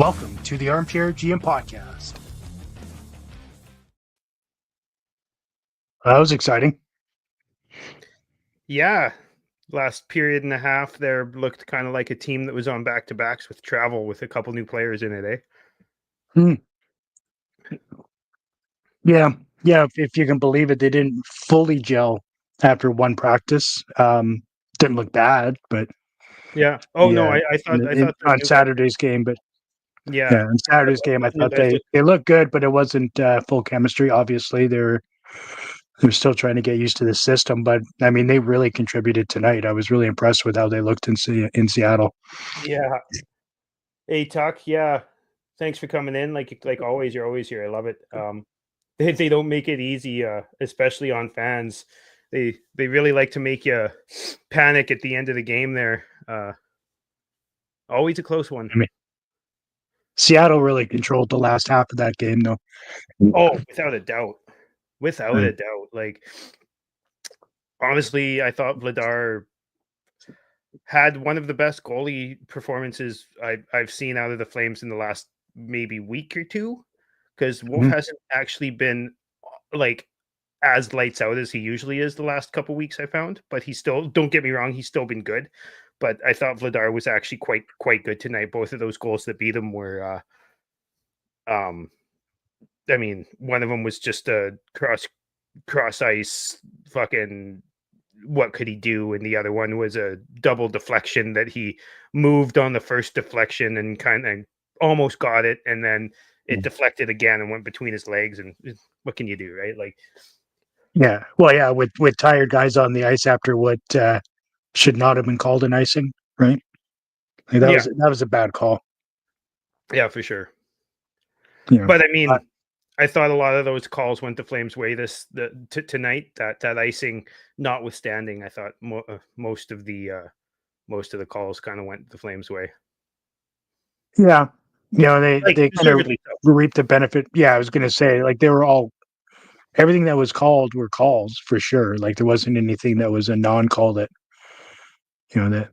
Welcome to the Armchair GM Podcast. That was exciting. Yeah, last period and a half there looked kind of like a team that was on back-to-backs with travel with a couple new players in it, eh? Yeah, if you can believe it, they didn't fully gel after one practice. Didn't look bad, but Yeah. Oh no, yeah, I thought the on new guys. Saturday's game, but Yeah, yeah, on Saturday's game, I new thought guys they looked good, but it wasn't full chemistry. Obviously, they're still trying to get used to the system, but I mean, they really contributed tonight. I was really impressed with how they looked in Seattle. Yeah. Hey, Tuck. Yeah. Thanks for coming in. Like always, you're always here. I love it. They don't make it easy, especially on fans. They really like to make you panic at the end of the game. There, always a close one. I mean, Seattle really controlled the last half of that game, though. Oh, without a doubt. Without Right. a doubt. Like, honestly, I thought Vladar had one of the best goalie performances I've seen out of the Flames in the last maybe week or two, because Wolf Mhm. hasn't actually been like as lights out as he usually is the last couple weeks, I found. But he's still, don't get me wrong, he's still been good. But I thought Vladar was actually quite good tonight. Both of those goals that beat him were I mean, one of them was just a cross ice fucking what could he do, and the other one was a double deflection that he moved on the first deflection and kind of almost got it, and then it deflected again and went between his legs, and what can you do, right? Like, Yeah, well, yeah, with tired guys on the ice after what should not have been called an icing, right? Like yeah, that was a bad call. yeah, for sure. You know, But I uh, mean, I thought a lot of those calls went the Flames' way tonight. That icing notwithstanding, I thought most of the calls kind of went the Flames' way. yeah, they kind of Deservedly so. reaped the benefit. Yeah, I was gonna say like they were all everything that was called were calls for sure. Like there wasn't anything that was a non-call that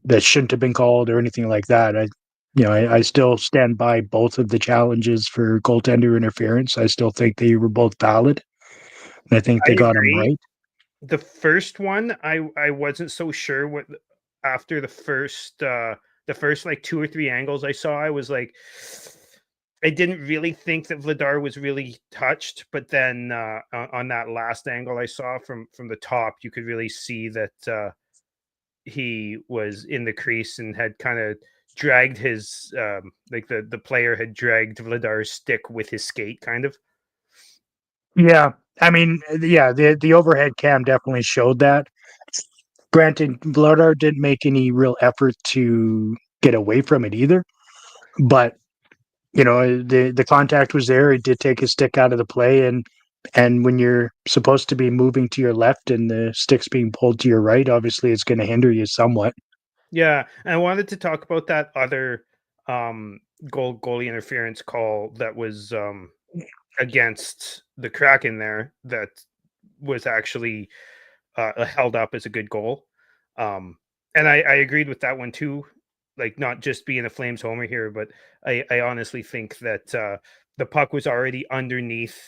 that shouldn't have been called or anything like that. I still stand by both of the challenges for goaltender interference. I still think they were both valid, and I think I they got them agree. right. The first one, I wasn't so sure what after the first like two or three angles I saw, I was like, I didn't really think that Vladar was really touched, but then on that last angle I saw from the top, you could really see that he was in the crease and had kind of dragged his like the player had dragged Vladar's stick with his skate, kind of. Yeah, I mean, yeah, the overhead cam definitely showed that. Granted, Vladar didn't make any real effort to get away from it either, but the contact was there. It did take his stick out of the play, and when you're supposed to be moving to your left and the stick's being pulled to your right, obviously it's going to hinder you somewhat. Yeah, and I wanted to talk about that other goalie interference call that was against the Kraken there, that was actually held up as a good goal. And I agreed with that one too. Like, not just being a Flames homer here, but I honestly think that the puck was already underneath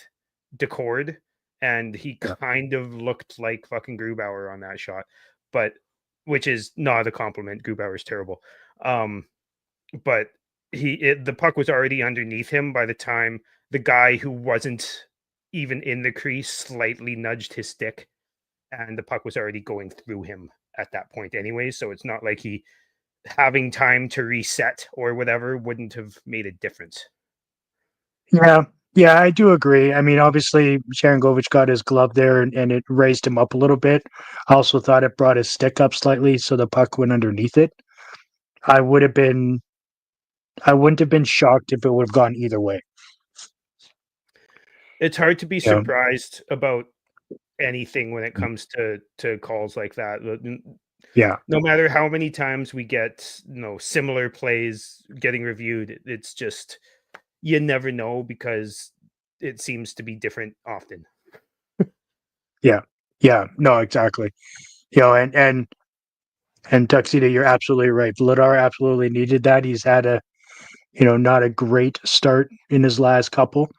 Decord, and he Yeah. kind of looked like fucking Grubauer on that shot, but which is not a compliment. Grubauer's terrible. Um, but the puck was already underneath him by the time the guy who wasn't even in the crease slightly nudged his stick, and the puck was already going through him at that point anyway. So it's not like he having time to reset or whatever wouldn't have made a difference. Yeah, yeah, I do agree. I mean, obviously, Sharangovich got his glove there, and it raised him up a little bit. I also thought it brought his stick up slightly, so the puck went underneath it. I would have been, I wouldn't have been shocked if it would have gone either way. It's hard to be Yeah, surprised about anything when it comes to calls like that. yeah, No matter how many times we get similar plays getting reviewed, it's just you never know, because it seems to be different often. yeah, yeah. No, exactly. And Tuxedo, you're absolutely right. Vladar absolutely needed that. He's had not a great start in his last couple.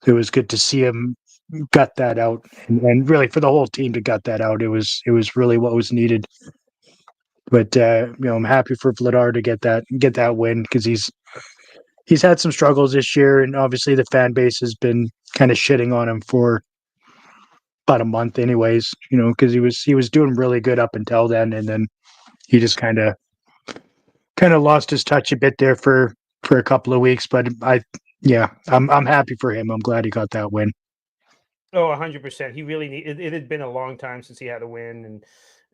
It was good to see him gut that out, and really for the whole team to gut that out. It was really what was needed. But I'm happy for Vladar to get that win because he's had some struggles this year, and obviously the fan base has been kind of shitting on him for about a month, anyways. Because he was doing really good up until then, and then he just kind of lost his touch a bit there for a couple of weeks. But I'm happy for him. I'm glad he got that win. Oh, 100%. He really it had been a long time since he had a win,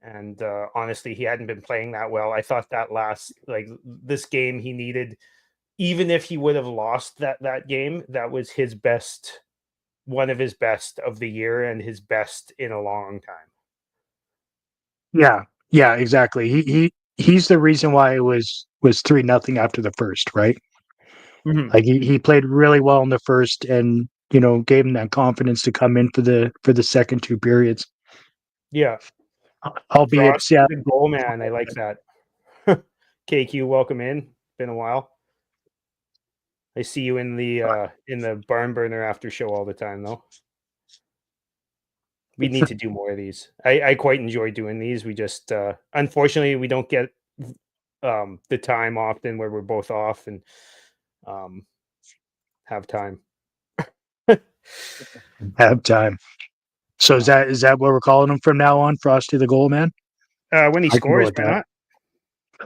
and honestly, he hadn't been playing that well. I thought that this game he needed, even if he would have lost that game, that was his best, one of his best of the year, and his best in a long time. Yeah, exactly. He's the reason why it was 3-0 after the first, right? Mhm. Like he played really well in the first, and gave him that confidence to come in for the second two periods. Yeah, Albeit, Frost yeah, is a goal man. I like that. KQ, welcome in. Been a while. I see you in the barn burner after show all the time, though. We need to do more of these. I quite enjoy doing these. We just unfortunately we don't get the time often where we're both off and have time. have time. So is that what we're calling him from now on? Frosty the Goal Man? When he I can go scores, with why that.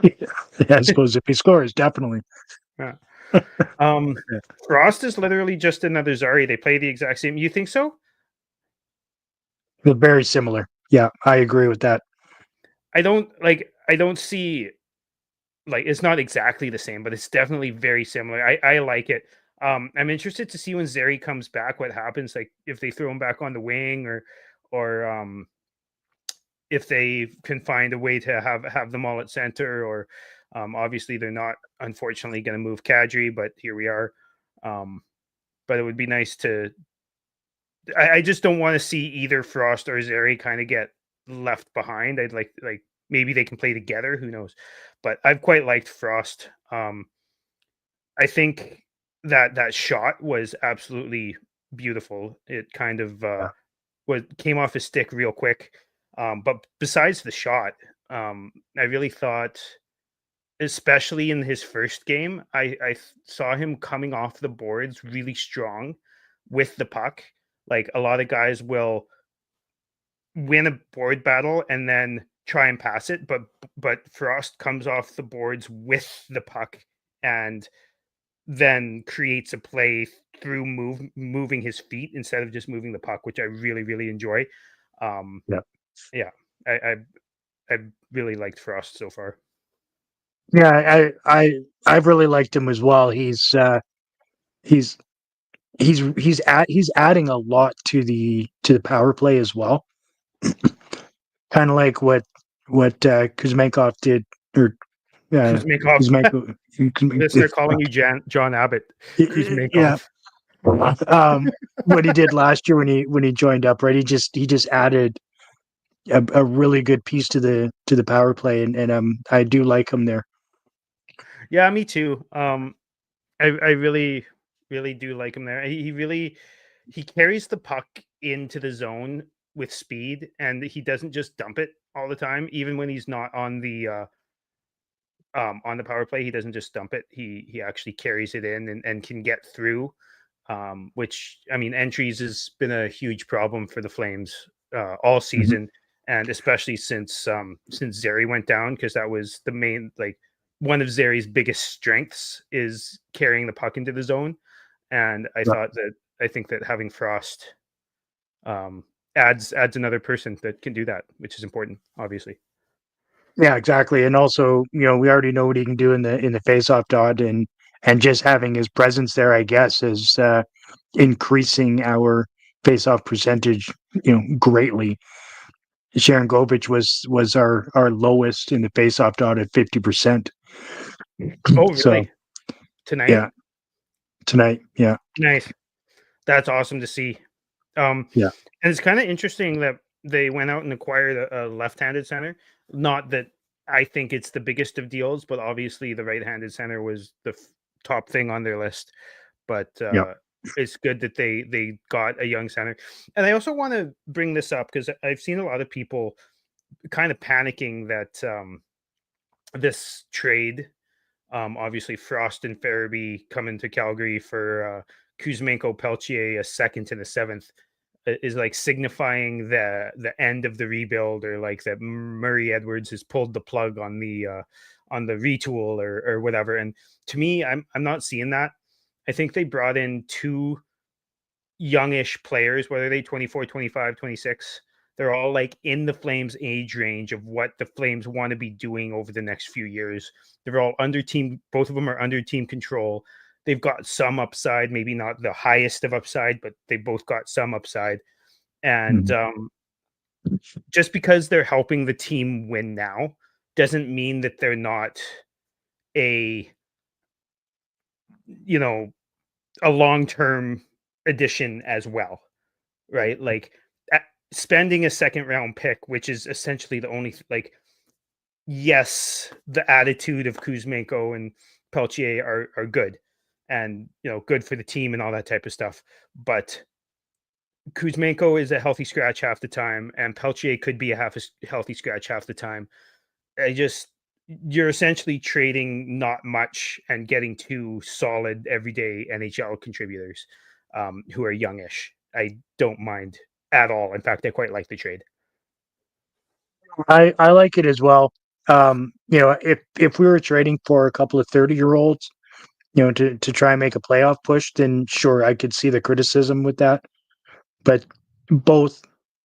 not? Yeah, I suppose if he scores, definitely. Yeah. Frost is literally just another Zari. They play the exact same. You think so? They're very similar. Yeah, I agree with that. I don't see, like, it's not exactly the same, but it's definitely very similar. I like it. I'm interested to see when Zeri comes back, what happens, like if they throw him back on the wing, or if they can find a way to have them all at center, or obviously they're not, unfortunately, going to move Kadri, but here we are. But it would be nice to. I just don't want to see either Frost or Zeri kind of get left behind. I'd like maybe they can play together. Who knows? But I've quite liked Frost. I think that shot was absolutely beautiful. It kind of Yeah. came off his stick real quick. But besides the shot, I really thought, especially in his first game, I saw him coming off the boards really strong with the puck. Like, a lot of guys will win a board battle and then try and pass it, but Frost comes off the boards with the puck and then creates a play through moving his feet instead of just moving the puck, which I really really enjoy. Um, Yeah. yeah, I really liked Frost so far. Yeah, I've really liked him as well. He's he's adding a lot to the power play as well. Kind of like what Kuzmenkov did, or Kuzmakov, Kuzmenko, listener calling you John Abbott. yeah, Kuzmakov. what he did last year when he joined up, right? He just added a really good piece to the power play, and I do like him there. Yeah, me too. I really really do like him there. He really he carries the puck into the zone with speed, and he doesn't just dump it all the time. Even when he's not on the power play, he doesn't just dump it. He actually carries it in and can get through. Which, I mean, entries has been a huge problem for the Flames all Mhm. season, and especially since Zeri went down, because that was the main, like, one of Zeri's biggest strengths is carrying the puck into the zone. And I think that having Frost adds another person that can do that, which is important, obviously. Yeah, exactly. And also, we already know what he can do in the face-off dot, and just having his presence there, I guess, is increasing our face-off percentage, greatly. Sharon Govich was our lowest in the face-off dot at 50%. Oh, So really? Tonight? yeah, tonight, yeah, Nice. That's awesome to see. yeah, And it's kind of interesting that they went out and acquired a left-handed center. Not that I think it's the biggest of deals, but obviously the right-handed center was top thing on their list, but Yeah. it's good that they got a young center. And I also want to bring this up because I've seen a lot of people kind of panicking that this trade, obviously Frost and Farabee coming to Calgary for Kuzmenko, Peltier, a second and a seventh, is like signifying the end of the rebuild, or like that Murray Edwards has pulled the plug on the retool or whatever. And to me, I'm not seeing that. I think they brought in two youngish players, whether they 24, 25, 26. They're all like in the Flames age range of what the Flames want to be doing over the next few years. They're all under team, both of them are under team control. They've got some upside, maybe not the highest of upside, but they both got some upside. And Mhm. Just because they're helping the team win now doesn't mean that they're not a, you know, a long-term addition as well, right? Like spending a second round pick, which is essentially the only like, yes, the attitude of Kuzmenko and Peltier are good, and good for the team and all that type of stuff. But Kuzmenko is a healthy scratch half the time, and Peltier could be healthy scratch half the time. I just You're essentially trading not much and getting two solid everyday NHL contributors who are youngish. I don't mind at all. In fact, I quite like the trade. I like it as well. If we were trading for a couple of 30-year-olds, to try and make a playoff push, then sure, I could see the criticism with that. But both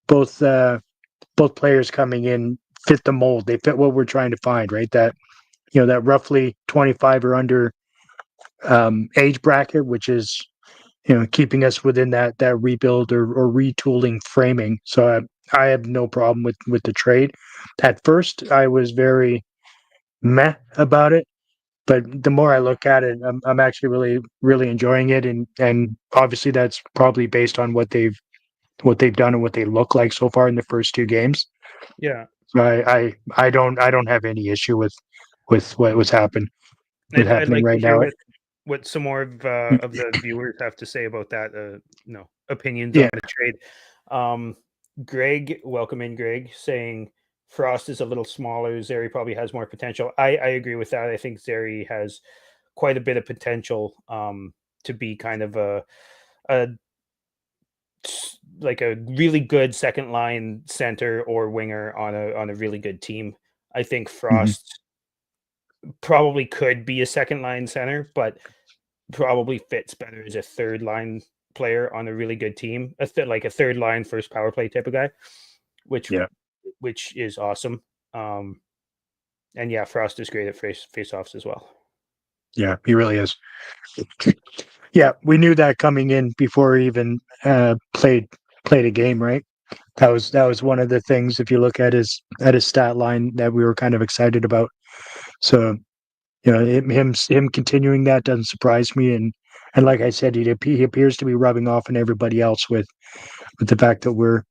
both both players coming in fit the mold. They fit what we're trying to find, right? That roughly 25 or under age bracket, which is keeping us within that rebuild or retooling framing. So I have no problem with the trade. At first, I was very meh about it, but the more I look at it, I'm actually really enjoying it, and obviously that's probably based on what they've done and what they look like so far in the first two games. Yeah, So I don't have any issue with what was I'd happening like to right hear now. what some more of the viewers have to say about that. Opinions on Yeah, the trade. Um, Greg, welcome in, Greg, saying Frost is a little smaller. Zeri probably has more potential. I agree with that. I think Zeri has quite a bit of potential to be kind of a like a really good second line center or winger on a really good team. I think mhm. Frost probably could be a second line center, but probably fits better as a third line player on a really good team, like a third line first power play type of guy, which Yeah, which is awesome. Um, and yeah, Frost is great at face offs as well. yeah, he really is. Yeah, we knew that coming in before he even played a game, right? That was one of the things. If you look at his stat line, that we were kind of excited about. So him continuing that doesn't surprise me, and like I said, he appears to be rubbing off on everybody else with the fact that we're.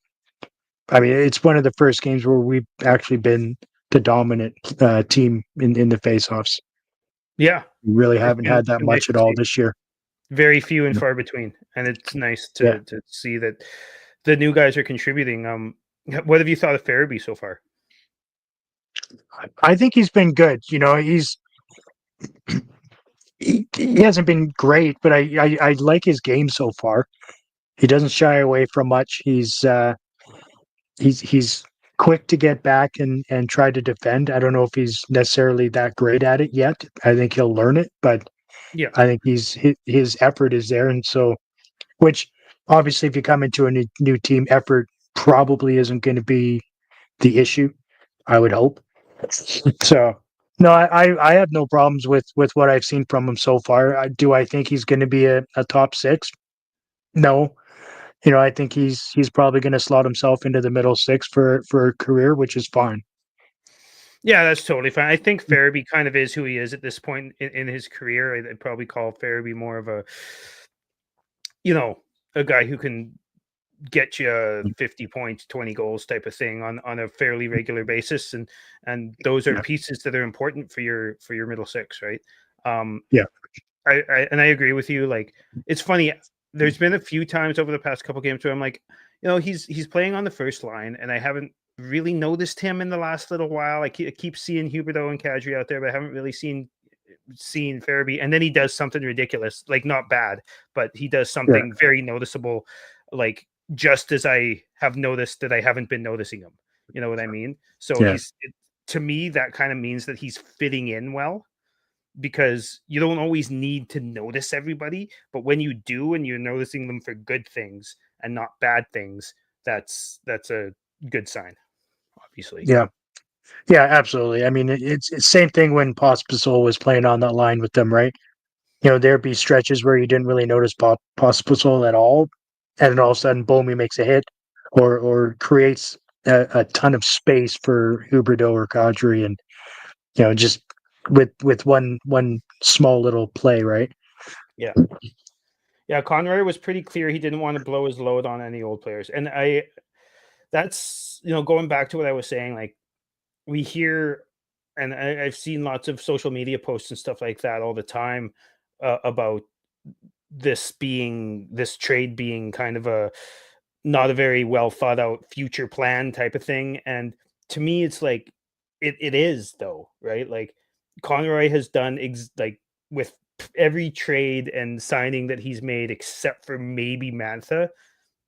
I mean, it's one of the first games where we've actually been the dominant team in the faceoffs. Yeah, We really haven't had it's that been nice much at to all see. this year. Very few and Yeah. far between, and it's nice Yeah. to see that the new guys are contributing. What have you thought of Farabee so far? I think he's been good. He hasn't been great, but I like his game so far. He doesn't shy away from much. He's quick to get back and try to defend. I don't know if he's necessarily that great at it yet. I think he'll learn it, but Yeah, I think his effort is there, and so which obviously if you come into a new team, effort probably isn't going to be the issue. I would hope. So no, I have no problems with what I've seen from him so far. Do I think he's going to be a top six? No. I think he's probably going to slot himself into the middle six for a career, which is fine. yeah, that's totally fine. I think Farabee kind of is who he is at this point in his career. I'd probably call Farabee more of you know, a guy who can get you 50 points, 20 goals type of thing on a fairly regular basis, and those are Yeah, pieces that are important for your middle six, right? Um, yeah, I agree with you. Like, it's funny. There's been a few times over the past couple games where I'm like, he's playing on the first line, and I haven't really noticed him in the last little while. I keep seeing Huberdeau and Kadri out there, but I haven't really seen Farabee. And then he does something ridiculous, like not bad, but he does something very noticeable, like just as I have noticed that I haven't been noticing him. You know what I mean? So to me, that kind of means that he's fitting in well, because you don't always need to notice everybody, but when you do and you're noticing them for good things and not bad things, that's a good sign, obviously. Yeah. Yeah, absolutely. I mean, it's the same thing when Pospisil was playing on that line with them, right? There'd be stretches where you didn't really notice Pospisil at all, and then all of a sudden, boom, he makes a hit, or creates a ton of space for Huberdeau or Kadri, and just with one small little play, right? Yeah, Conroy was pretty clear he didn't want to blow his load on any old players, and that's going back to what I was saying. Like, we hear, and I've seen lots of social media posts and stuff like that all the time about this trade being kind of a not a very well thought out future plan type of thing. And to me, it's like it is, though, right? Like, Conroy has done like with every trade and signing that he's made, except for maybe Mantha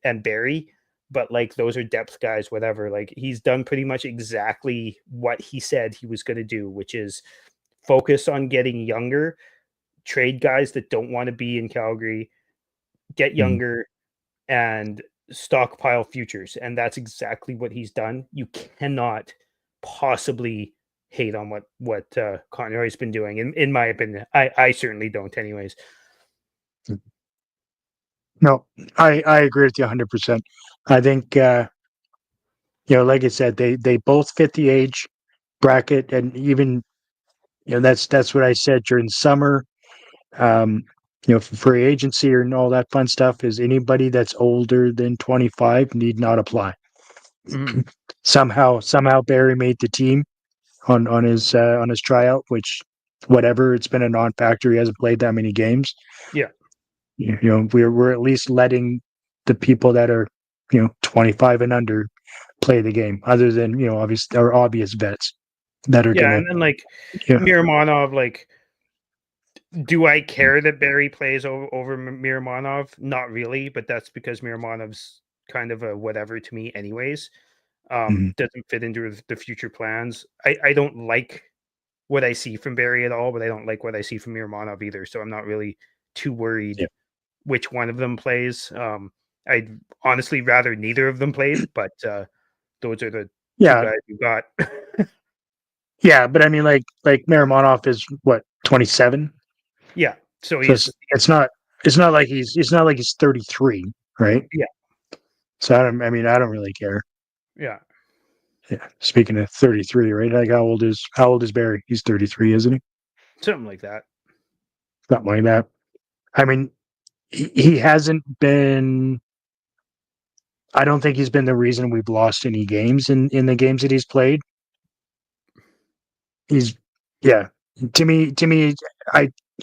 and Barry, but like those are depth guys, whatever. Like, he's done pretty much exactly what he said he was going to do, which is focus on getting younger, trade guys that don't want to be in Calgary, get younger, and stockpile futures. And that's exactly what he's done. You cannot possibly hate on what Conroy's been doing, in my opinion. I certainly don't, anyways. No, I agree with you 100%. I think like I said, they both fit the age bracket, and even that's what I said during summer. For free agency and all that fun stuff, is anybody that's older than 25 need not apply. Somehow Barry made the team on his tryout, which whatever, it's been a non-factor. He hasn't played that many games. Yeah. We're at least letting the people that are 25 and under play the game, other than obvious vets that are gonna. And then like Miramonov, like, do I care that Barry plays over Miramonov? Not really, but that's because Miramonov's kind of a whatever to me anyways. Doesn't fit into the future plans. I don't like what I see from Barry at all, but I don't like what I see from Miramonov either. So I'm not really too worried which one of them plays. I'd honestly rather neither of them played, but those are the two guys you got. Yeah, but I mean, like Miramonov is what, 27? Yeah, so it's not like he's 33, right? Yeah. So I don't really care. Yeah. Yeah. Speaking of 33, right? Like, how old is Barry? He's 33, isn't he? Something like that. Something like that. I mean, he hasn't been. I don't think he's been the reason we've lost any games in the games that he's played. To me,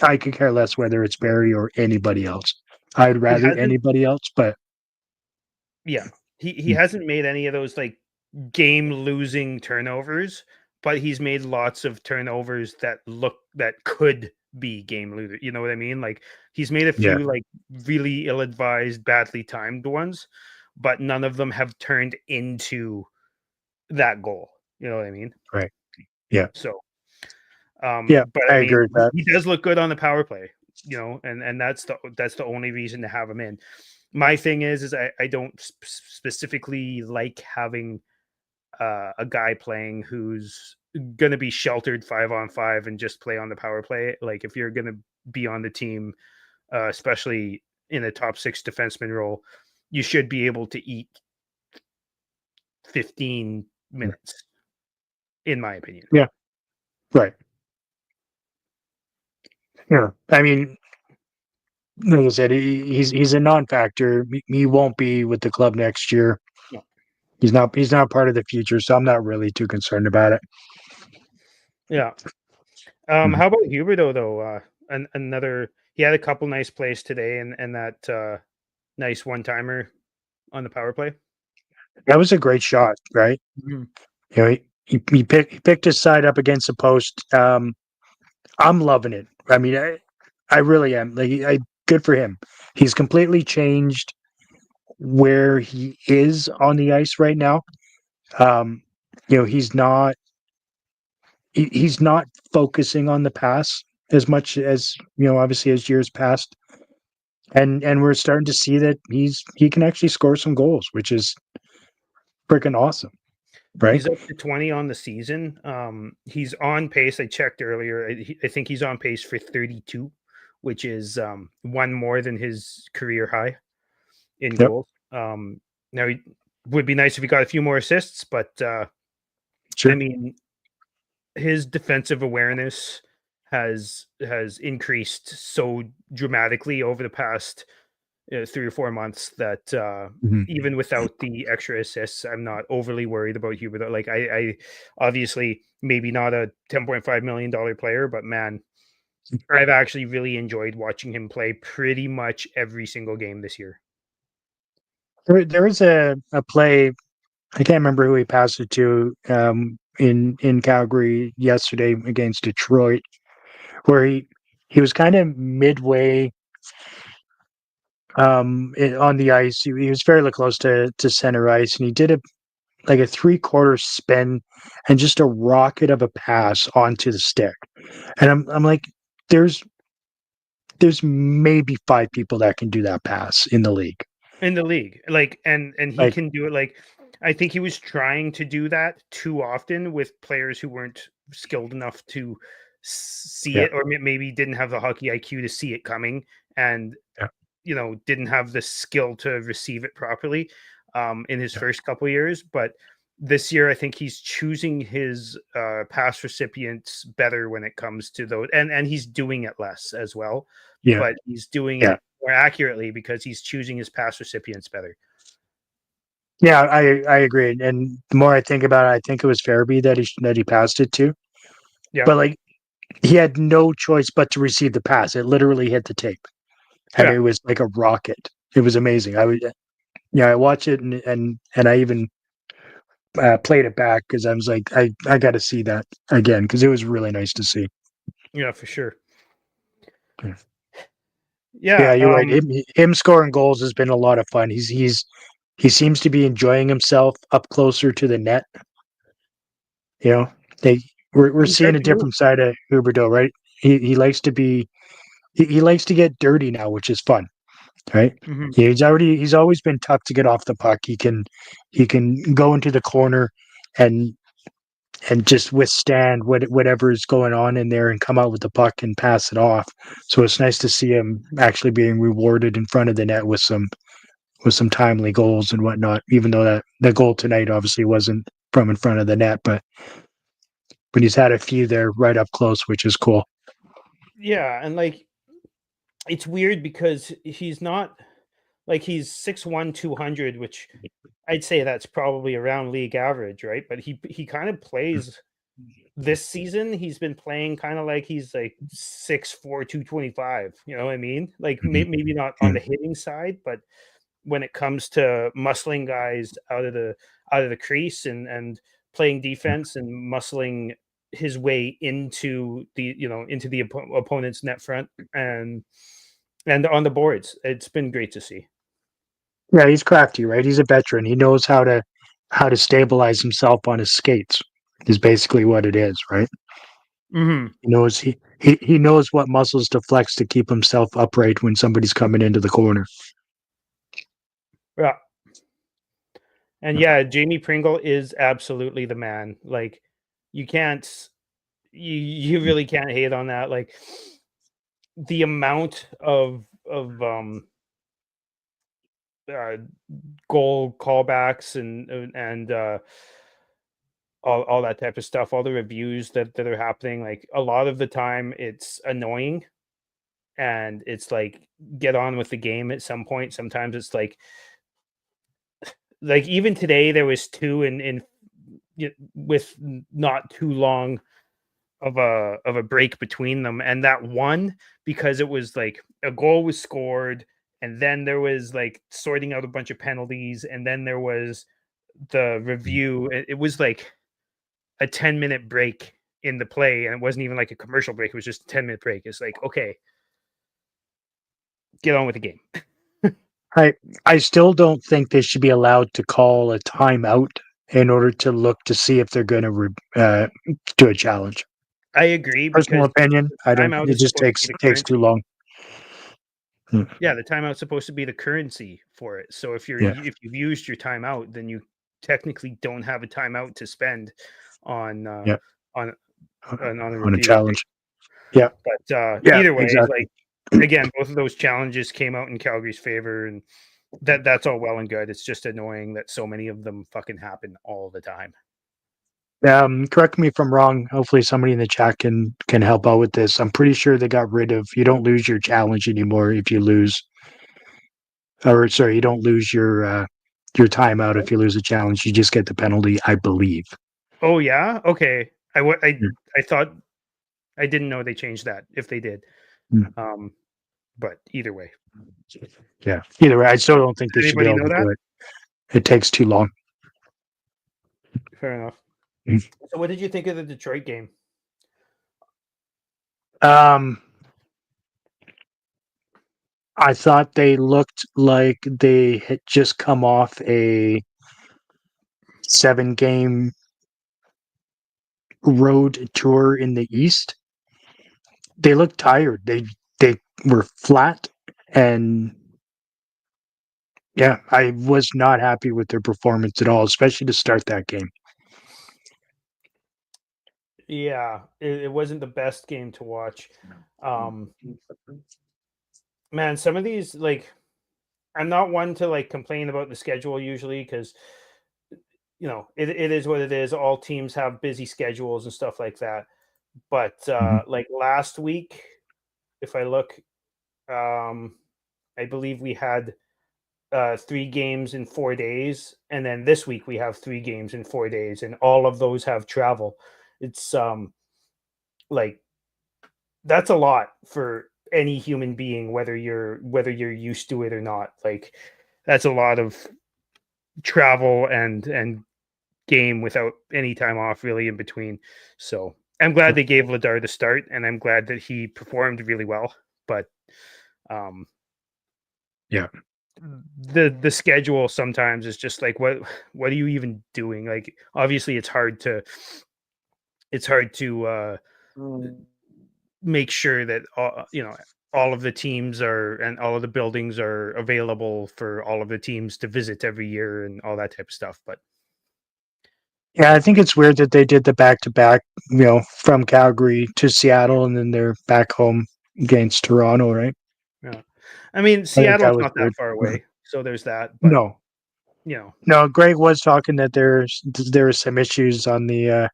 I could care less whether it's Barry or anybody else. I'd rather anybody else, but yeah, he hasn't made any of those like game losing turnovers, but he's made lots of turnovers that could be game loser. You know what I mean? Like, he's made a few like really ill-advised, badly timed ones, but none of them have turned into that goal. You know what I mean? Right. Yeah. So, but I agree with that. He does look good on the power play, and that's the only reason to have him in. My thing is I don't specifically like having a guy playing who's going to be sheltered 5-on-5 and just play on the power play. Like, if you're going to be on the team, especially in a top 6 defenseman role, you should be able to eat 15 minutes, in my opinion. Yeah. Right. Yeah. I mean, like I said, he's a non-factor. He won't be with the club next year. No. He's not part of the future, so I'm not really too concerned about it. Yeah. How about Huberdeau, though? another. He had a couple nice plays today, and that nice one timer on the power play. That was a great shot, right? Mhm. You know, he picked his side up against the post. I'm loving it. I mean, I really am. Like, good for him. He's completely changed where he is on the ice right now. Um, he's not focusing on the pass as much as, obviously, as years past. And we're starting to see that he can actually score some goals, which is freaking awesome, right? He's up to 20 on the season. He's on pace. I checked earlier. I think he's on pace for 32, which is one more than his career high in Yep. goals. Now, it would be nice if he got a few more assists, but I Sure. mean, his defensive awareness has increased so dramatically over the past 3 or 4 months that Mhm. even without the extra assists, I'm not overly worried about Huber. Like I obviously maybe not a $10.5 million player, but man, I've actually really enjoyed watching him play pretty much every single game this year. There was a play. I can't remember who he passed it to, in Calgary yesterday against Detroit, where he was kind of midway, on the ice. He was fairly close to center ice, and he did a 3/4 spin and just a rocket of a pass onto the stick. And I'm like, there's maybe 5 people that can do that pass in the league. In the league, like, and he Like, can do it. Like, I think he was trying to do that too often with players who weren't skilled enough to see yeah, it, or maybe didn't have the hockey IQ to see it coming, and yeah, didn't have the skill to receive it properly in his yeah, first couple years. But this year, I think he's choosing his pass recipients better when it comes to those, and he's doing it less as well, yeah, but he's doing yeah. it more accurately because he's choosing his pass recipients better. Yeah, I agree, and the more I think about it, I think it was Farabee that he passed it to, Yeah, but, like, he had no choice but to receive the pass. It literally hit the tape, and yeah, it was like a rocket. It was amazing. I watched it, and I even, played it back because I was like, I gotta see that again because it was really nice to see. yeah, for sure. Yeah. Yeah, Yeah, you're right. Him scoring goals has been a lot of fun. He seems to be enjoying himself up closer to the net. You know, they we're he seeing tried a to move. different side of Huberdeau, right? He likes to be he likes to get dirty now, which is fun, right? Mhm. Yeah, he's always been tough to get off the puck. He can go into the corner and just withstand whatever is going on in there and come out with the puck and pass it off. So it's nice to see him actually being rewarded in front of the net with some timely goals and whatnot. Even though that the goal tonight obviously wasn't from in front of the net, but he's had a few there right up close, which is cool. Yeah, and like it's weird because he's not like he's 6'1", 200, which I'd say that's probably around league average, right? But he kind of plays this season. He's been playing kind of like he's like 6'4", 225. You know what I mean? Like Mhm. maybe not on Yeah. the hitting side, but when it comes to muscling guys out of the crease and playing defense and muscling his way into the into the opponent's net front and on the boards, it's been great to see. Yeah, he's crafty, right? He's a veteran. He knows how to stabilize himself on his skates. Is basically what it is, right? Hmm. He knows what muscles to flex to keep himself upright when somebody's coming into the corner. Yeah, and yeah, Jamie Pringle is absolutely the man. Like you can't, you really can't hate on that. Like the amount of uh, goal callbacks and all that type of stuff, all the reviews that are happening. Like a lot of the time, it's annoying, and it's like get on with the game at some point. Sometimes it's like even today there was two in with not too long of a break between them, and that one because it was like a goal was scored, and then there was like sorting out a bunch of penalties, and then there was the review. It was like a 10-minute break in the play, and it wasn't even like a commercial break. It was just a 10-minute break. It's like, okay, get on with the game. I still don't think they should be allowed to call a timeout in order to look to see if they're going to do a challenge. I agree Personal because opinion, I don't. timeout It is just supposed to be the takes too currency. long. Yeah, the timeout's supposed to be the currency for it. So if Yeah, if you've used your timeout, then you technically don't have a timeout to spend on yeah, on on a on a review. challenge. Yeah, But yeah, either way, exactly. like again, both of those challenges came out in Calgary's favor, and that's all well and good. It's just annoying that so many of them fucking happen all the time. Correct me if I'm wrong. Hopefully, somebody in the chat can help out with this. I'm pretty sure they got rid of. You don't lose your challenge anymore if you lose, or sorry, you don't lose your timeout if you lose a challenge. You just get the penalty, I believe. Oh yeah, okay. Yeah. I thought I didn't know they changed that. If they did, Mm. but either way, Yeah. Either way, I still don't think they does should be anybody able know to that? do it. It takes too long. Fair enough. Mm. So, what did you think of the Detroit game? Um, I thought they looked like they had just come off a 7-game road tour in the East. They looked tired. They were flat, and yeah, I was not happy with their performance at all, especially to start that game. Yeah, it wasn't the best game to watch. Um, man, some of these like I'm not one to like complain about the schedule usually because it is what it is. All teams have busy schedules and stuff like that. But Mhm. like last week, if I look, um, I believe we had 3 games in 4 days, and then this week we have 3 games in 4 days, and all of those have travel. It's like that's a lot for any human being, whether you're used to it or not. Like that's a lot of travel and game without any time off really in between. So I'm glad they gave Ladar the start, and I'm glad that he performed really well. But um, Yeah. the schedule sometimes is just like what are you even doing? Like obviously it's hard to make sure that all of the teams are and all of the buildings are available for all of the teams to visit every year and all that type of stuff. But Yeah, I think it's weird that they did the back to back, from Calgary to Seattle and then they're back home against Toronto, right? yeah, I mean I think that Seattle's was not that weird. far away, so there's that. But No. you know, No, Greg was talking that there were some issues on the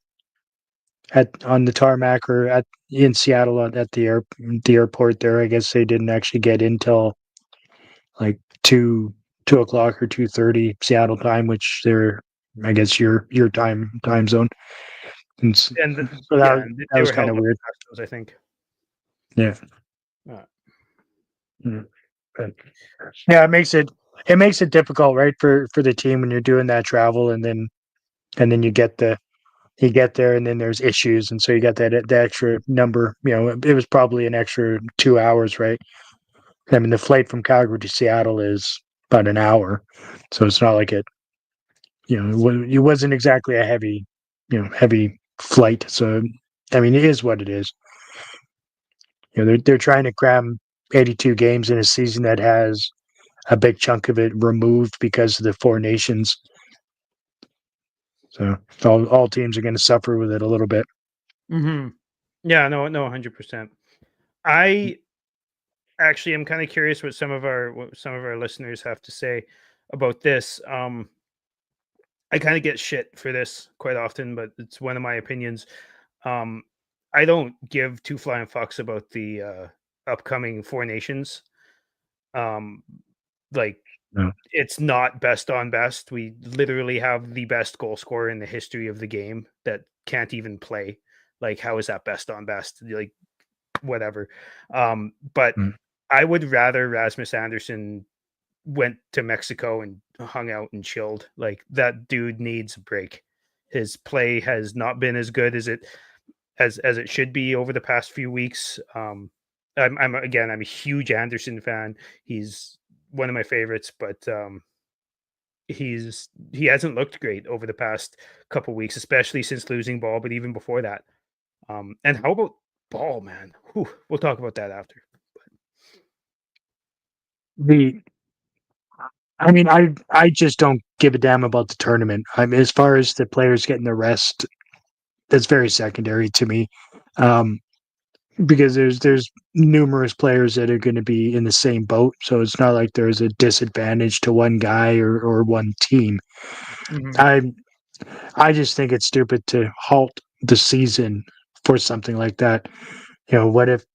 tarmac or at in Seattle at the airport there. I guess they didn't actually get in till like 2 o'clock or 2:30 Seattle time, which they're I guess your time zone. And and so yeah, and that they was were kind held of up weird. to customs, I think. Yeah. Uh, Mm. But, yeah, it makes it difficult, right, for the team when you're doing that travel and then you get there and then there's issues and so you got the extra number, it was probably an extra 2 hours, right? I mean, the flight from Calgary to Seattle is about an hour, so it's not like it wasn't exactly a heavy flight. So, I mean, it is what it is. They're trying to cram 82 games in a season that has a big chunk of it removed because of the Four Nations. So all teams are going to suffer with it a little bit. yeah, no, 100%. I actually am kind of curious what some of our listeners have to say about this. I kind of get shit for this quite often, but it's one of my opinions. Um, I don't give two flying fucks about the upcoming Four Nations. Um, like No. it's not best on best. We literally have the best goal scorer in the history of the game that can't even play. Like, how is that best on best? Like, whatever. But Mm. I would rather Rasmus Anderson went to Mexico and hung out and chilled. Like, that dude needs a break. His play has not been as good as it should be over the past few weeks. I'm a huge Anderson fan. He's one of my favorites, but he hasn't looked great over the past couple weeks, especially since losing Ball, but even before that. And how about Ball, man? Whew, we'll talk about that after. The I mean, I just don't give a damn about the tournament. I mean, as far as the players getting the rest, that's very secondary to me, um, because there's numerous players that are going to be in the same boat. So it's not like there's a disadvantage to one guy or one team. Mhm. I just think it's stupid to halt the season for something like that. What if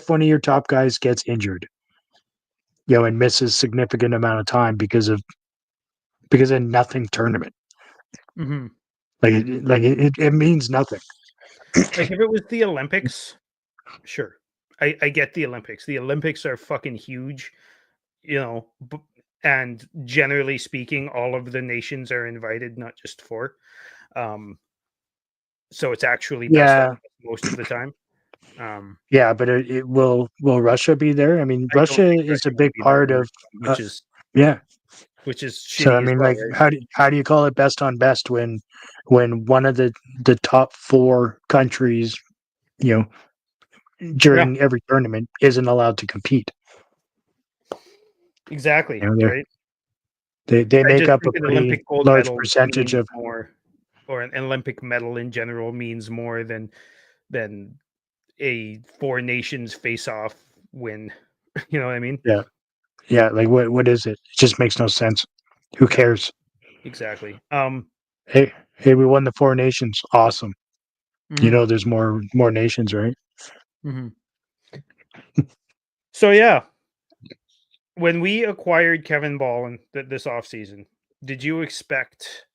one of your top guys gets injured, and misses significant amount of time because of nothing tournament? Mhm. It means nothing. Like, if it was the Olympics, sure. I get the Olympics. The Olympics are fucking huge, and generally speaking, all of the nations are invited, not just 4. Um, so it's actually best of Yeah, most of the time. Um, yeah, but it will Russia be there? I mean, I don't Russia think is a Russia will big be there part either, of, which is yeah. which is So I shitty as mean, well, like, right? how do you call it best on best when one of the top 4 countries, you know, Yeah, during every tournament isn't allowed to compete? exactly, They right? they I make just up a think an pretty Olympic gold large medal percentage means of. more, or an Olympic medal in general means more than a 4 nations face off win. You know what I mean? Yeah, yeah. Like, what is it? It just makes no sense. Who Yeah, cares? exactly. Hey, we won the 4 nations. Awesome. Mhm, There's more nations, right? mhm. So yeah, when we acquired Kevin Ball in this offseason, did you expect,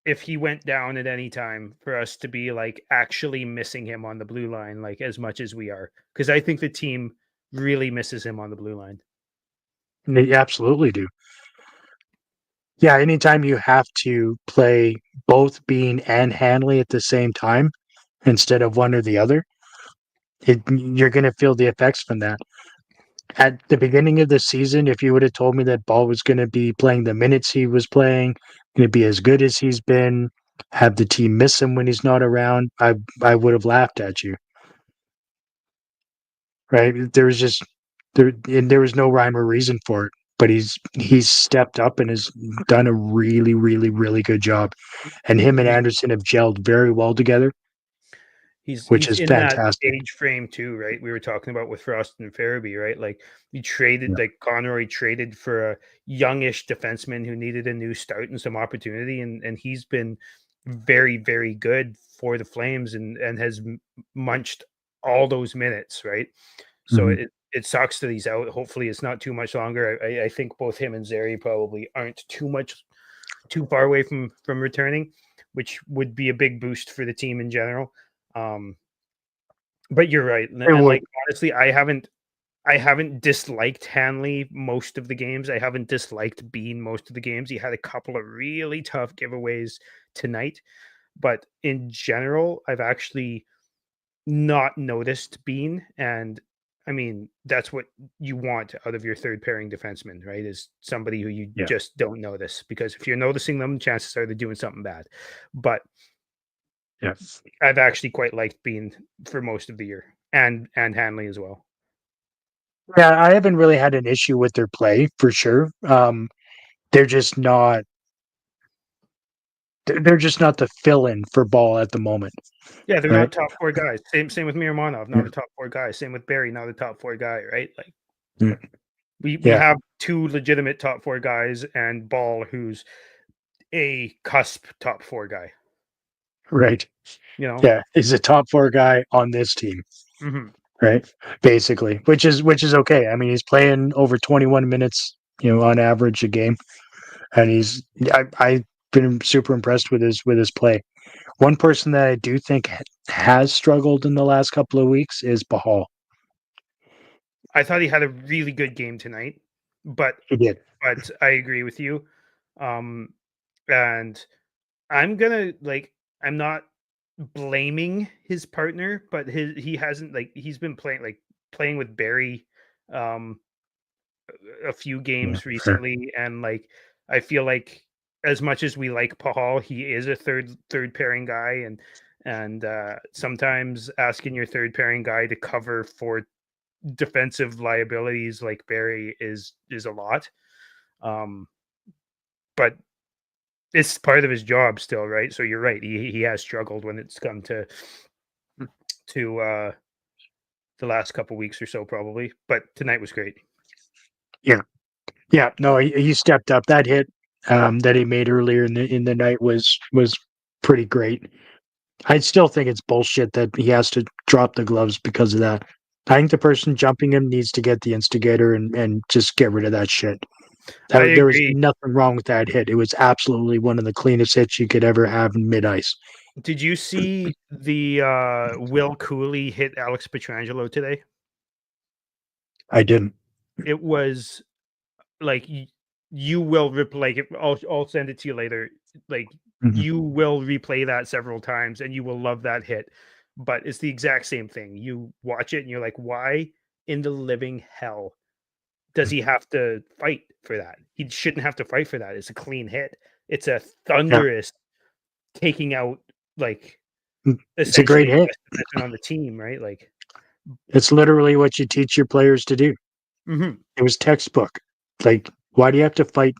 if he went down at any time, for us to be like actually missing him on the blue line like as much as we are? Because I think the team really misses him on the blue line. They absolutely do. Yeah, anytime you have to play both Bean and Hanley at the same time instead of one or the other, you're going to feel the effects from that. At the beginning of the season, if you would have told me that Ball was going to be playing the minutes he was playing, going to be as good as he's been, have the team miss him when he's not around, I would have laughed at you, right? There was no rhyme or reason for it, but he's stepped up and has done a really, really, really good job. And him and Anderson have gelled very well together, which He's is in that fantastic. age frame too, right? We were talking about with Frost and Farabee, right? Like, like Conroy traded for a youngish defenseman who needed a new start and some opportunity, and he's been very, very good for the Flames and has munched all those minutes, right? So Mhm. it sucks that he's out. Hopefully, it's not too much longer. I think both him and Zeri probably aren't too far away from returning, which would be a big boost for the team in general. Um, but you're right, It and would. like, honestly, I haven't disliked Hanley most of the games. I haven't disliked Bean most of the games. He had a couple of really tough giveaways tonight, but in general, I've actually not noticed Bean, and I mean, that's what you want out of your third pairing defenseman, right? Is somebody who you Yeah. just don't notice, because if you're noticing them, chances are they're doing something bad. But Yeah. I've actually quite liked Bean for most of the year, and Hanley as well. Yeah, I haven't really had an issue with their play for sure. They're just not they're just not the fill-in for Ball at the moment, Yeah, they're right? not top 4 guys. Same with Miromanov, not Yeah. a top 4 guy. Same with Barry, not a top 4 guy, right? Like, Yeah. we Yeah. have 2 legitimate top 4 guys, and Ball, who's a cusp top 4 guy, Right. you know? Yeah. He's a top 4 guy on this team, Mhm. right? Basically, which is okay. I mean, he's playing over 21 minutes, on average a game, and I've been super impressed with his play. One person that I do think has struggled in the last couple of weeks is Bahal. I thought he had a really good game tonight, but He did. I agree with you. And I'm gonna I'm not blaming his partner, but he hasn't he's been playing with Barry um a few Yeah, games sure. recently, and I feel like as much as we like Pahal, he is a third pairing guy, and sometimes asking your third pairing guy to cover for defensive liabilities like Barry is a lot. Um, but it's part of his job still, right? So you're right. He has struggled when it's come to the last couple weeks or so, probably. But tonight was great. Yeah. Yeah. No, he stepped up. That hit that he made earlier in the night was pretty great. I still think it's bullshit that he has to drop the gloves because of that. I think the person jumping him needs to get the instigator and just get rid of that shit. I There was agree. nothing wrong with that hit. It was absolutely one of the cleanest hits you could ever have in mid ice. Did you see the Will Cooley hit Alex Petrangelo today? I didn't. It was like you will replay it. I'll send it to you later. Like Mhm. you will replay that several times and you will love that hit. But it's the exact same thing. You watch it and you're like, why in the living hell does he have to fight for that? He shouldn't have to fight for that. It's a clean hit. It's a Yeah, thunderous taking out it's a great essentially the hit. best defenseman on the team, right? It's literally what you teach your players to do. Mhm. It was textbook. Like, why do you have to fight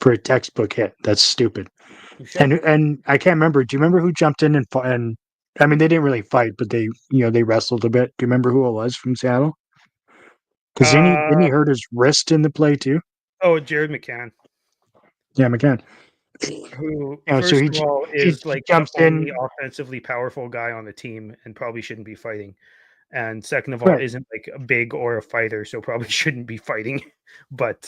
for a textbook hit? That's stupid. You shouldn't. And I can't remember. Do you remember who jumped in and I mean they didn't really fight, but they wrestled a bit. Do you remember who it was from Seattle? Because didn't he Uh hurt his wrist in the play too? oh, Jared McCann, Yeah, McCann. who So first of all is he the jumps only in. offensively powerful guy on the team and probably shouldn't be fighting. And second of all, Right. isn't a big or a fighter, so probably shouldn't be fighting. But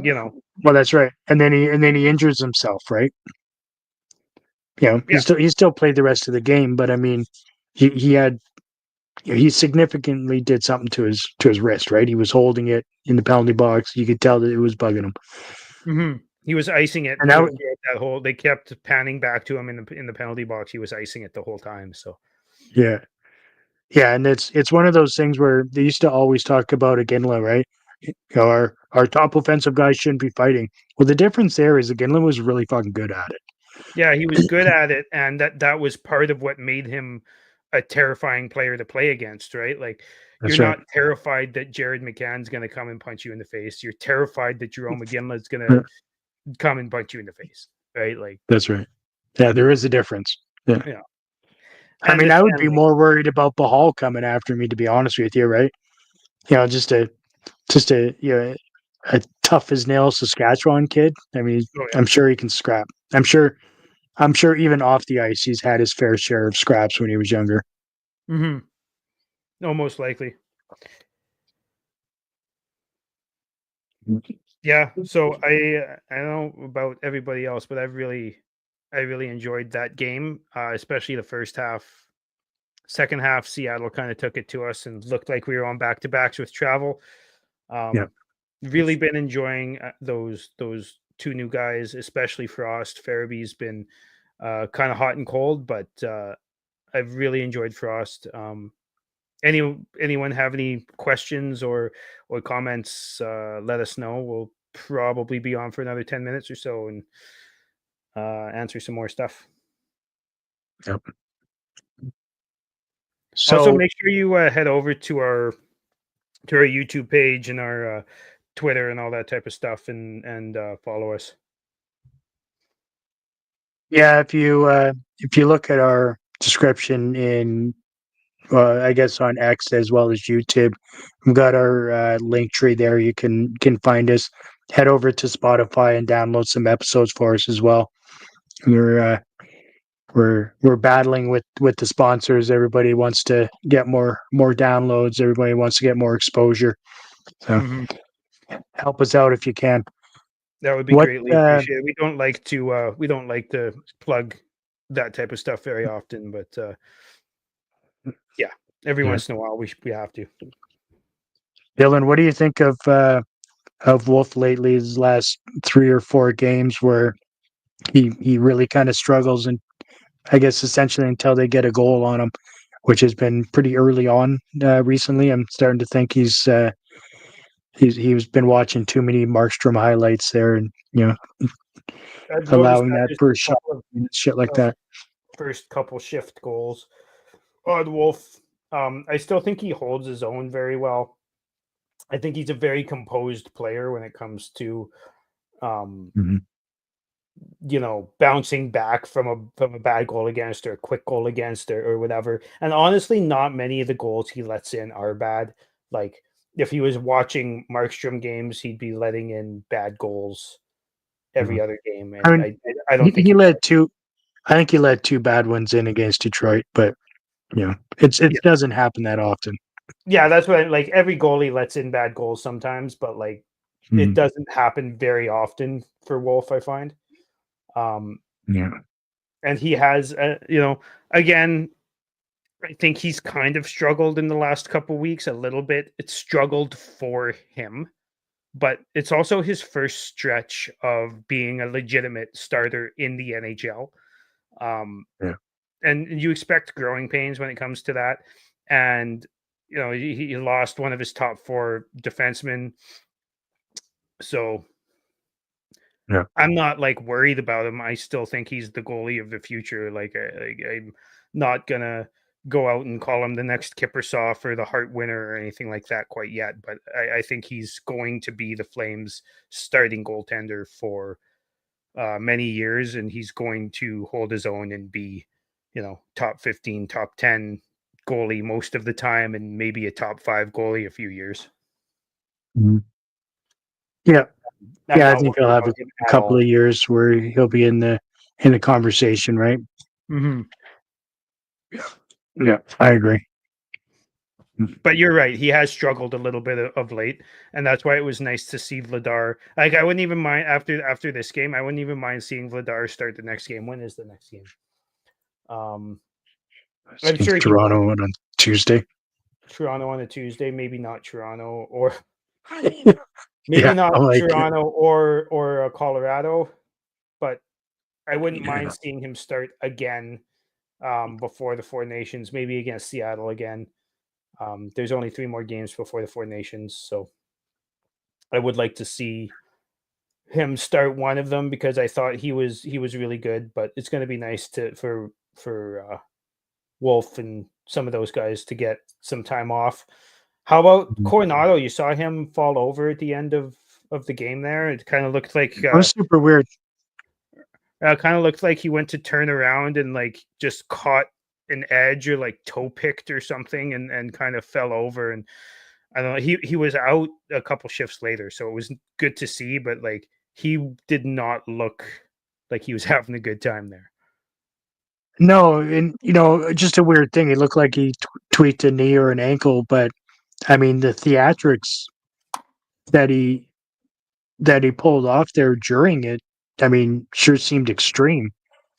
you know, Well, that's right. And then he injures himself, right? yeah. He still played the rest of the game, but I mean, he had he significantly did something to his wrist, right? He was holding it in the penalty box. You could tell that it was bugging him. He was icing it And that throughout that whole. They kept panning back to him in the penalty box. He was icing it the whole time. So yeah. Yeah, and it's one of those things where they used to always talk about Iginla, right? Our top offensive guys shouldn't be fighting. Well, the difference there is Iginla was really fucking good at it. yeah, he was good at it, and that was part of what made him a terrifying player to play against, right? You're That's right. not terrified that Jared McCann's going to come and punch you in the face. You're terrified that Jerome McGinley is going Yeah, to come and punch you in the face, right? that's right. Yeah, there is a difference. Yeah. Yeah. I And mean, the I would be Stanley. more worried about Bahal coming after me, to be honest with you, right? Just a tough as nails Saskatchewan kid. I mean, Oh I'm sure he can scrap. I'm sure even off the ice, he's had his fair share of scraps when he was younger. yeah. No, most likely. Yeah. So I don't know about everybody else, but I really enjoyed that game, especially the first half. Second half, Seattle kind of took it to us and looked like we were on back to backs with travel. Yeah. Um, really been enjoying those two new guys, especially Frost. Farabee's been kind of hot and cold, but I've really enjoyed Frost. Anyone have any questions or comments? Let us know. We'll probably be on for another 10 minutes or so and answer some more stuff. Yep. Also, So make sure you head over to our YouTube page and our Twitter and all that type of stuff, and follow us. yeah, if you look at our description in I guess on X as well as YouTube, we've got our link tree there. You can find us. Head over to Spotify and download some episodes for us as well. We're we're battling with the sponsors. Everybody wants to get more downloads. Everybody wants to get more exposure. So Mhm. help us out if you can. That would be What greatly appreciated. We don't like to plug that type of stuff very often, but yeah, every Yeah. once in a while we have to. Dylan, what do you think of Wolf lately? His last 3 or 4 games where he really kind of struggles, and I guess essentially until they get a goal on him, which has been pretty early on recently. I'm starting to think he's been watching too many Markstrom highlights there, and I've noticed allowing that that just a first shot couple and shit like of that. first couple shift goals on Wolf. I still think he holds his own very well. I think he's a very composed player when it comes to um, Mhm. bouncing back from a bad goal against or a quick goal against or whatever. And honestly, not many of the goals he lets in are bad. Like if he was watching Markstrom games, he'd be letting in bad goals Yeah. every other game, I and mean, I he, don't think he he led does. two. I think he led 2 bad ones in against Detroit, but it Yeah, doesn't happen that often. yeah, that's what like every goalie lets in bad goals sometimes, but like it Mhm. doesn't happen very often for Wolf, I find. Um, Yeah. and he has, again, I think he's kind of struggled in the last couple weeks a little bit. It's struggled for him, but it's also his first stretch of being a legitimate starter in the NHL. Um, Yeah. and you expect growing pains when it comes to that. And he lost one of his top 4 defensemen, so Yeah. I'm not like worried about him. I still think he's the goalie of the future. I'm not gonna go out and call him the next Kippersoff or the Hart winner or anything like that quite yet. But I think he's going to be the Flames' starting goaltender for many years, and he's going to hold his own and be, top 15, top 10 goalie most of the time, and maybe a top 5 goalie a few years. Mhm. Yeah. I'm Yeah. I not think worried he'll have about a him at couple all. of years where he'll be in the conversation, right? Mhm. Yeah. I agree. But you're right. He has struggled a little bit of late, and that's why it was nice to see Vladar. Like I wouldn't even mind after this game. I wouldn't even mind seeing Vladar start the next game. When is the next game? Um, I'm Against sure he will. Toronto on Tuesday. Toronto on a Tuesday, maybe not Toronto, or maybe Yeah. not I like it. Toronto or Colorado, but I wouldn't mind Yeah. seeing him start again before the Four Nations, maybe against Seattle again. There's only 3 more games before the Four Nations, so I would like to see him start one of them because I thought he was really good. But it's going to be nice for Wolf and some of those guys to get some time off. How about Mhm. Coronado? You saw him fall over at the end of the game there. It That was super weird. kind of looked like he went to turn around and like just caught an edge or like toe picked or something and kind of fell over. And I don't know, he was out a couple shifts later, so it was good to see, but like he did not look like he was having a good time there. No, and just a weird thing. It looked like he tweaked a knee or an ankle, but I mean the theatrics that he pulled off there during it, I mean, sure seemed extreme,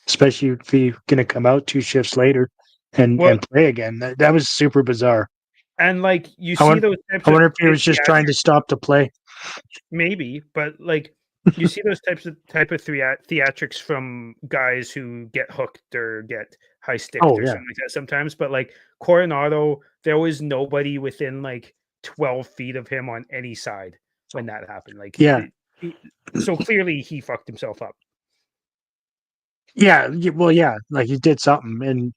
especially if he's gonna come out 2 shifts later and Well, and play again. That was super bizarre. and like you I see wonder those types I of wonder if he was just trying to theatrics, stop the play. maybe, but like you see those type of theatrics from guys who get hooked or get high sticked Oh or yeah, something like that sometimes. But like Coronado, there was nobody within like 12 feet of him on any side when that happened. yeah, So clearly he fucked himself up. yeah. Well, yeah, like he did something, and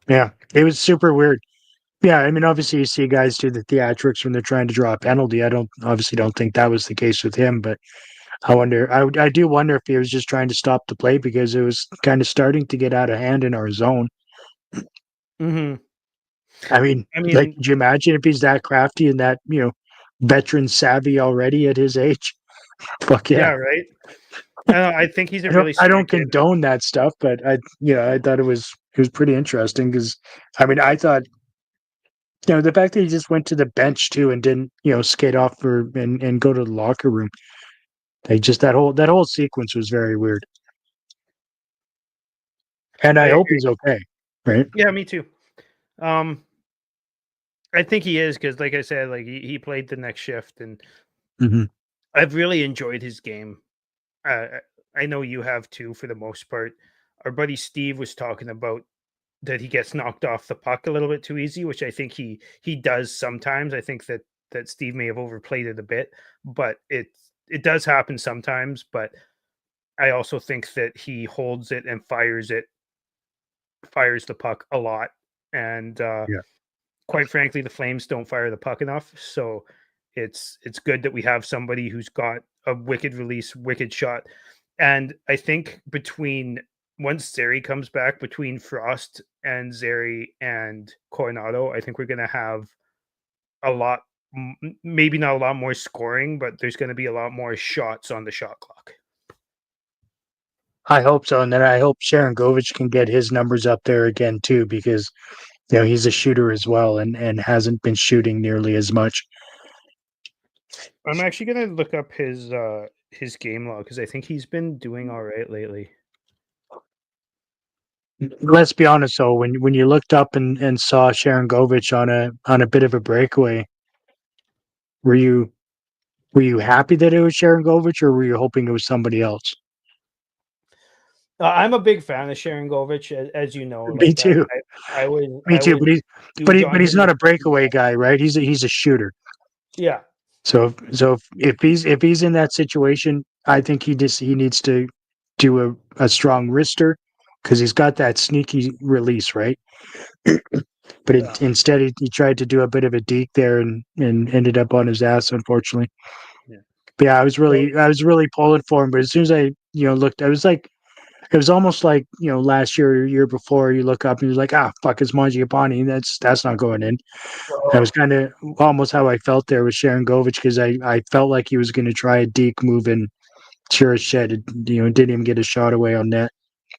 yeah, it was super weird. Yeah, I mean, obviously, you see guys do the theatrics when they're trying to draw a penalty. I don't think that was the case with him, but I do wonder if he was just trying to stop the play because it was kind of starting to get out of hand in our zone. Hmm. I mean, I like, mean, could you imagine if he's that crafty and that, veteran savvy already at his age? Fuck yeah, yeah. right. I think he's a I don't really I smart don't kid. condone that stuff, but I thought it was pretty interesting because I mean, I thought, the fact that he just went to the bench too and didn't, skate off and go to the locker room. Like just that whole sequence was very weird. And I I hope agree. he's okay, right? Yeah, me too. Um, I think he is because, like I said, like he played the next shift, and Mhm. I've really enjoyed his game. I know you have too, for the most part. Our buddy Steve was talking about that he gets knocked off the puck a little bit too easy, which I think he does sometimes. I think that Steve may have overplayed it a bit, but it does happen sometimes. But I also think that he holds it and fires the puck a lot, and Yeah. quite frankly, the Flames don't fire the puck enough. So it's good that we have somebody who's got a wicked release, wicked shot. And I think between once Zeri comes back, between Frost and Zeri and Coronado, I think we're gonna have a lot maybe not a lot more scoring, but there's gonna be a lot more shots on the shot clock. I hope so, and then I hope Sharon Govich can get his numbers up there again too, because he's a shooter as well, and hasn't been shooting nearly as much. I'm actually gonna look up his game log because I think he's been doing all right lately. Let's be honest though, when you looked up and saw Sharon Govich on a bit of a breakaway, were you were you happy that it was Sharon Govich, or were you hoping it was somebody else? I'm a big fan of Sharon Govich, as you know. Me Like too. Me I too. was But huge but on he's him. not a breakaway guy, right? He's a shooter. Yeah, So if he's in that situation, I think he needs to do a strong wrister because he's got that sneaky release, right? But yeah. instead, he tried to do a bit of a deke there and ended up on his ass, unfortunately. Yeah. But yeah, So, I was really pulling for him. But as soon as I looked, I was like, it was almost like last year or year before. You look up and you're like, ah, fuck, it's Mangiapane. That's not going in. That was oh, kind of almost how I felt there with Sharon Govich because I felt like he was going to try a deke move and sure as shit, didn't even get a shot away on net.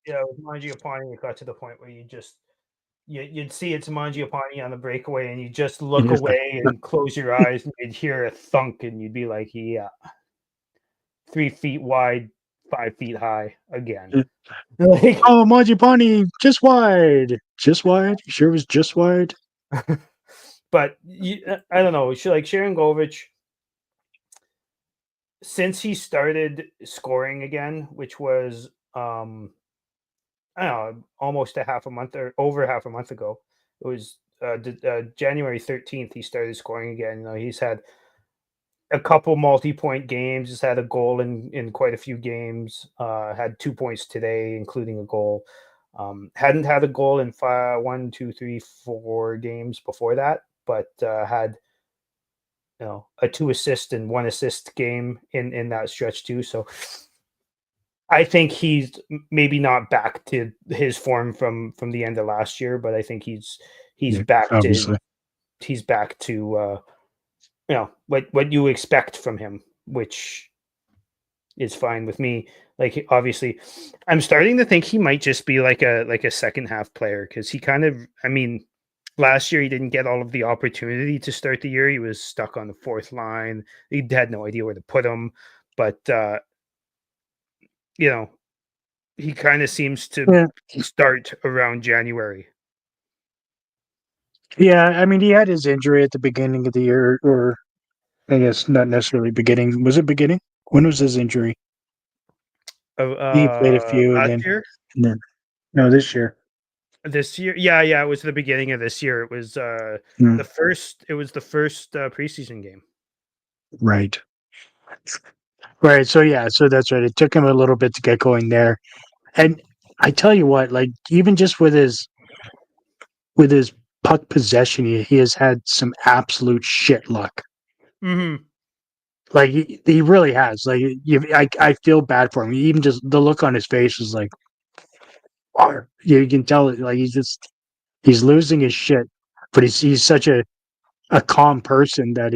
yeah, with Mangiapane, it got to the point where you'd see it's Mangiapane on the breakaway, and you just And look just like, away and close your eyes, and you'd hear a thunk, and you'd be like, "Yeah, 3 feet wide, 5 feet high again." Like, oh, Mangiapane, just wide. You sure it was just wide? but I don't know. Like Sharon Govich, since he started scoring again, which was I don't know, almost a half a month or over half a month ago. It was January 13th. He started scoring again. He's had a couple multi-point games. He's had a goal in quite a few games. Had 2 points today, including a goal. Hadn't had a goal in 4 games before that, but had a 2 assist and 1 assist game in that stretch too. So I think he's maybe not back to his form from the end of last year, but I think he's Yeah, back to obviously. he's back to what you expect from him, which is fine with me. Like obviously, I'm starting to think he might just be like a second half player because he kind of, I mean, last year he didn't get all of the opportunity to start the year. He was stuck on the fourth line. He had no idea where to put him, but you know he kind of seems to Yeah, start around January. yeah. I mean, he had his injury at the beginning of the year, or I guess not necessarily beginning. Was it beginning? When was his injury? Of He played a few, last year, and then no, this year. this year, yeah, it was the beginning of this year. It was Mm, the first preseason game. right, right. So yeah, so that's right. It took him a little bit to get going there, and I tell you what, like even just with his puck possession, he has had some absolute shit luck. Hmm. Like he really has. Like I feel bad for him. Even just the look on his face was like, "Wow." You can tell it. Like he's losing his shit, but he's such a calm person that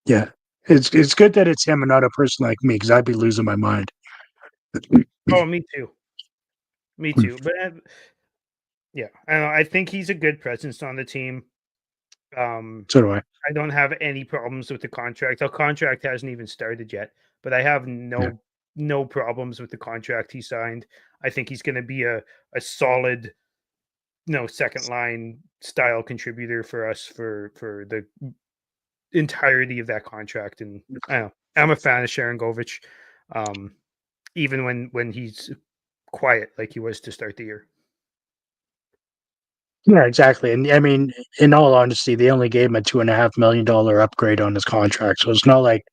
yeah. It's good that it's him and not a person like me because I'd be losing my mind. Oh, me too. Me too. But yeah, I don't know. I think he's a good presence on the team. Um, So do I. I don't have any problems with the contract. The contract hasn't even started yet, but I have Yeah. no problems with the contract he signed. I think he's going to be a solid, second line style contributor for us for the entirety of that contract. And I don't know, I'm a fan of Sharangovich, even when he's quiet like he was to start the year. Yeah, exactly. And I mean, in all honesty, they only gave him a $2.5 million upgrade on his contract. So it's not like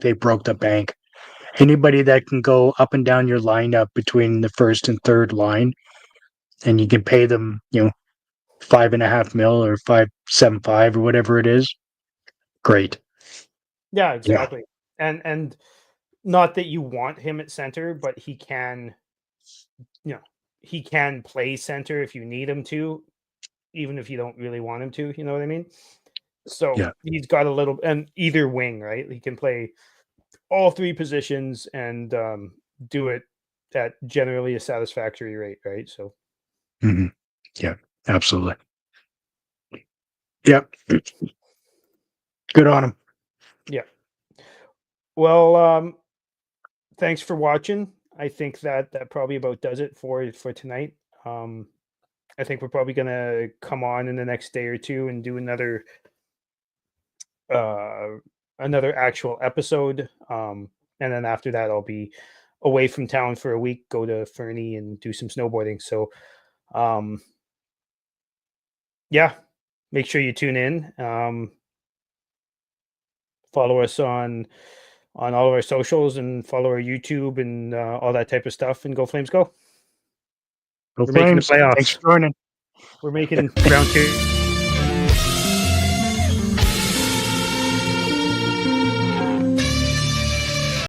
they broke the bank. Anybody that can go up and down your lineup between the first and third line, and you can pay them, $5.5 million or 5.75 or whatever it is. Great. Yeah, exactly. And not that you want him at center, but he can, he can play center if you need him to, even if you don't really want him to. You know what I mean? So Yeah. he's got a little, and either wing, right? He can play all three positions and do it at generally a satisfactory rate, right? So, Yeah, absolutely. Yep. Good on him. Yeah. Well, thanks for watching. I think that probably about does it for tonight. I think we're probably gonna come on in the next day or two and do another actual episode. And then after that, I'll be away from town for a week, go to Fernie and do some snowboarding. So, yeah, make sure you tune in. Follow us on all of our socials and follow our YouTube and all that type of stuff. And go Flames, go! Go We're making the Flames. Thanks playoffs. for joining. We're making round 2.